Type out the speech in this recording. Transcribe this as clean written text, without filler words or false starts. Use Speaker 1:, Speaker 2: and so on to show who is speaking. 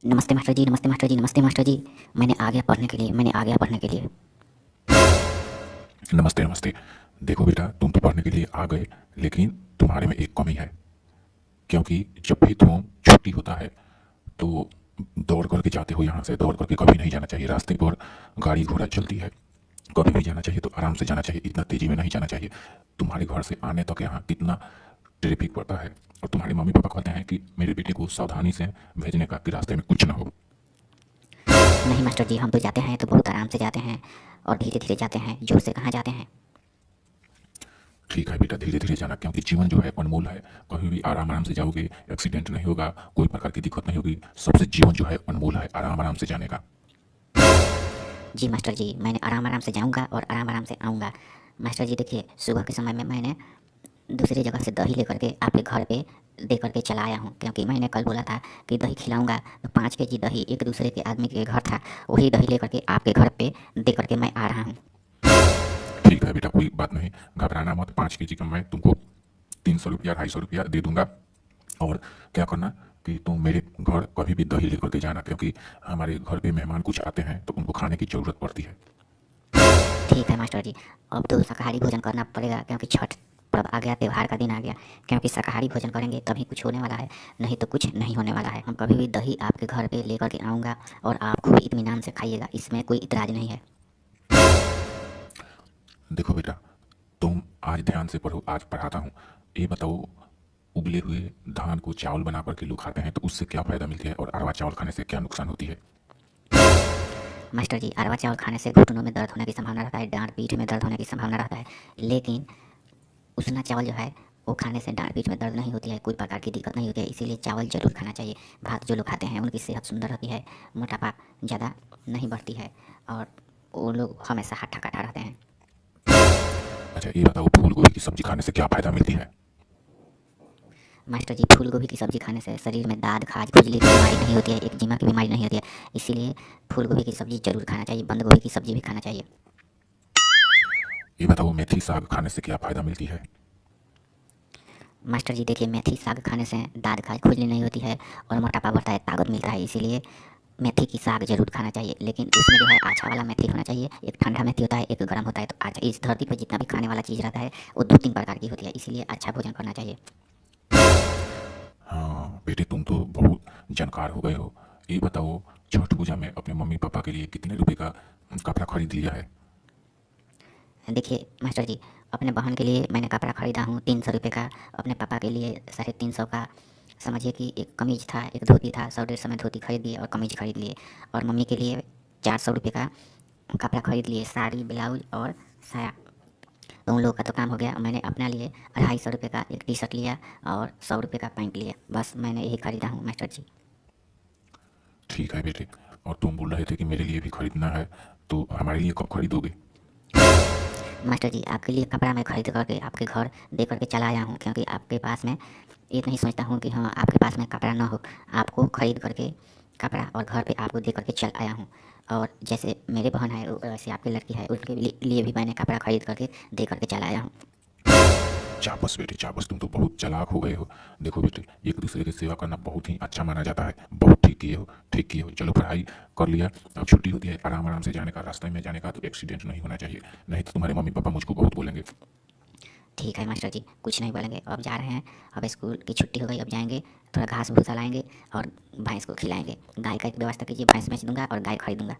Speaker 1: नमस्ते मास्टर जी, नमस्ते मास्टर जी, नमस्ते मास्टर जी। मैंने आ गया पढ़ने के लिए।
Speaker 2: नमस्ते नमस्ते। देखो बेटा, तुम तो पढ़ने के लिए आ गए, लेकिन तुम्हारे में एक कमी है। क्योंकि जब भी तुम छुट्टी होता है तो दौड़ करके जाते हो। यहाँ से दौड़ करके कभी नहीं जाना चाहिए। रास्ते पर गाड़ी घोड़ा चलती है, कभी भी जाना चाहिए तो आराम से जाना चाहिए, इतना तेजी में नहीं जाना चाहिए। तुम्हारे घर से आने तक यहाँ कितना ट्रैफिक पड़ता है, और तुम्हारे मम्मी पापा कहते हैं कि मेरे बेटे को सावधानी से भेजने का, कि रास्ते में कुछ ना हो।
Speaker 1: नहीं मास्टर जी, हम तो जाते हैं तो बहुत आराम से जाते हैं और धीरे-धीरे जाते हैं, जोर से कहाँ जाते हैं।
Speaker 2: ठीक है बेटा, धीरे धीरे जाना, क्योंकि जीवन जो है अनमोल है। कभी भी आराम आराम से जाओगे, एक्सीडेंट नहीं होगा, कोई प्रकार की दिक्कत नहीं होगी। सबसे जीवन जो है अनमोल है, आराम आराम से जाने का।
Speaker 1: जी मास्टर जी, मैंने आराम-आराम से जाऊँगा और आराम-आराम से आऊँगा। मास्टर जी देखिए, सुबह के समय में मैंने दूसरी जगह से दही लेकर के आपके घर पे दे करके चला आया हूँ, क्योंकि मैंने कल बोला था कि दही खिलाऊँगा, तो 5 केजी दही एक दूसरे के आदमी के घर था, वही दही लेकर के आपके घर पे दे करके मैं आ रहा हूँ।
Speaker 2: ठीक है बेटा, कोई बात नहीं, घबराना मत। 5 केजी का मैं तुमको 300 रुपया 250 रुपया दे दूंगा। और क्या करना कि तुम मेरे घर कभी भी दही लेकर के जाना, क्योंकि हमारे घर पे मेहमान कुछ आते हैं तो उनको खाने की ज़रूरत पड़ती है।
Speaker 1: ठीक है मास्टर जी, अब तो शाकाहारी भोजन करना पड़ेगा, क्योंकि छठ पर्व आ गया, त्योहार का दिन आ गया। क्योंकि शाकाहारी भोजन करेंगे तभी कुछ होने वाला है, नहीं तो कुछ नहीं होने वाला है। हम कभी भी दही आपके घर पे लेकर के आऊँगा और आप खूब इत्मीनान से खाइएगा, इसमें कोई इतराज़ नहीं है।
Speaker 2: देखो बेटा, तुम आज ध्यान से पढ़ो, आज पढ़ाता हूँ। ये बताओ, उबले हुए धान को चावल बना करके लोग खाते हैं तो उससे क्या फ़ायदा मिलती है, और अरवा चावल खाने से क्या नुकसान होती है?
Speaker 1: मास्टर जी, अरवा चावल खाने से घुटनों में दर्द होने की संभावना रहता है, डाँट पीठ में दर्द होने की संभावना रहता है। लेकिन उसना चावल जो है, वो खाने से डाँट पीठ में दर्द नहीं होती है, कोई प्रकार की दिक्कत नहीं होती है, इसीलिए चावल ज़रूर खाना चाहिए। भात जो लोग खाते हैं उनकी सेहत सुंदर रहती है, मोटापा ज़्यादा नहीं बढ़ती है और वो लोग हमेशा हट्टा-कट्टा रहते हैं।
Speaker 2: अच्छा ये बताओ, फूल गोभी की सब्जी खाने से क्या फ़ायदा मिलती है?
Speaker 1: मास्टर जी, फूल गोभी की सब्ज़ी खाने से शरीर में दाद, खाज, खुजली की बीमारी नहीं होती है, एक्जिमा की बीमारी नहीं होती है, इसीलिए फूल गोभी की सब्ज़ी ज़रूर खाना चाहिए, बंद गोभी की सब्ज़ी भी खाना चाहिए।
Speaker 2: ये बताओ, मेथी साग खाने से क्या फ़ायदा मिलती है?
Speaker 1: मास्टर जी देखिए, मेथी साग खाने से दाद, खाज, खुजली नहीं होती है और मोटापा बढ़ता है, ताकत मिलता है, इसीलिए मेथी की साग ज़रूर खाना चाहिए। लेकिन उसमें जो है अच्छा वाला मेथी होना चाहिए, एक ठंडा मेथी होता है, एक गर्म होता है। तो अच्छा, इस धरती पर जितना भी खाने वाला चीज़ रहता है, वो 2-3 प्रकार की होती है, इसीलिए अच्छा भोजन करना चाहिए।
Speaker 2: हाँ बेटे, तुम तो बहुत जानकार हो गए हो। ये बताओ, छठ पूजा में अपने मम्मी पापा के लिए कितने रुपए का कपड़ा खरीद लिया है?
Speaker 1: देखिए मास्टर जी, अपने बहन के लिए मैंने कपड़ा खरीदा हूँ 300 रुपये का, अपने पापा के लिए 350 का। समझिए कि एक कमीज था, एक धोती था, 100-150 में धोती खरीद लिए और कमीज खरीद लिए। और मम्मी के लिए 400 रुपये का कपड़ा खरीद लिए, साड़ी, ब्लाउज और साया। तो उन लोगों का तो काम हो गया। मैंने अपना लिए 250 रुपये का एक टी शर्ट लिया और 100 रुपये का पैंट लिया। बस मैंने यही खरीदा हूँ मास्टर जी।
Speaker 2: ठीक है बेटे, और तुम बोल रहे थे कि मेरे लिए भी खरीदना है, तो हमारे लिए कब खरीदोगे?
Speaker 1: मास्टर जी, आपके लिए कपड़ा मैं खरीद करके आपके घर दे करके चला आया हूँ, क्योंकि आपके पास में ये नहीं सोचता हूँ कि हाँ आपके पास में कपड़ा ना हो। आपको खरीद करके कपड़ा और घर पे आपको दे करके चल आया हूँ। और जैसे मेरे बहन है वैसे आपकी लड़की है, उसके लिए भी मैंने कपड़ा खरीद करके दे करके चला आया हूँ।
Speaker 2: चापस बेटे चापस, तुम तो बहुत चालाक हो गए हो। देखो बेटे, एक दूसरे की सेवा करना बहुत ही अच्छा माना जाता है। बहुत ठीक किए हो, ठीक किए हो। चलो, पढ़ाई कर लिया, अब छुट्टी होती है, आराम आराम से जाने का, रास्ते में जाने का, तो एक्सीडेंट नहीं होना चाहिए। नहीं तो तुम्हारे मम्मी पापा मुझको बहुत बोलेंगे।
Speaker 1: ठीक है मास्टर जी, कुछ नहीं बोलेंगे। अब जा रहे हैं, अब स्कूल की छुट्टी हो गई, अब जाएंगे, थोड़ा घास भूसा लाएंगे और भैंस को खिलाएंगे। गाय का एक व्यवस्था कीजिए, भैंस बेच दूंगा और गाय खरीदूंगा।